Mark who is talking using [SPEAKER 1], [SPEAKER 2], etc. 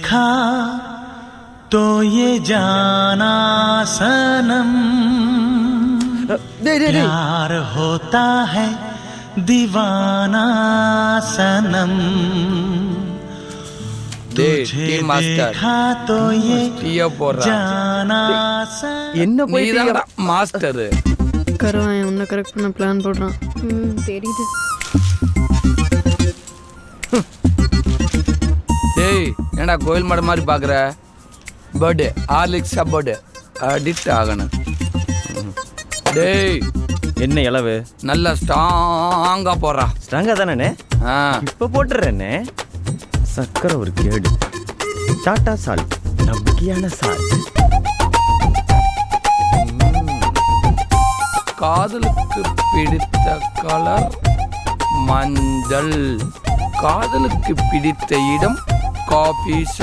[SPEAKER 1] देखा तो ये जाना सनम प्यार होता है दीवाना सनम तुझे देखा तो ये जाना सनम
[SPEAKER 2] மாஸ்டர்
[SPEAKER 3] கருவாயன் உன்னை கரெக்ட் பண்ண பிளான் போடுறான். தெரியுது.
[SPEAKER 2] டேய் என்னடா கோயில் மாடு மாதிரி பாக்குற? பர்த்டே ஆர்லிக்ஸா பர்த்டே அடிக்ட் ஆகணும். டேய்
[SPEAKER 4] என்ன இளவு
[SPEAKER 2] நல்லா ஸ்ட்ராங்கா போடுறா.
[SPEAKER 4] ஸ்ட்ராங்கா தானே? இப்ப போட்டுறேனே. சக்கரை ஒரு கேடு. டாடா சால்ட் நம்பிக்கையான சால்ட்.
[SPEAKER 2] காதலுக்கு பிடித்த கலர் மஞ்சள். காதலுக்கு பிடித்த இடம் காபி ஷாப்.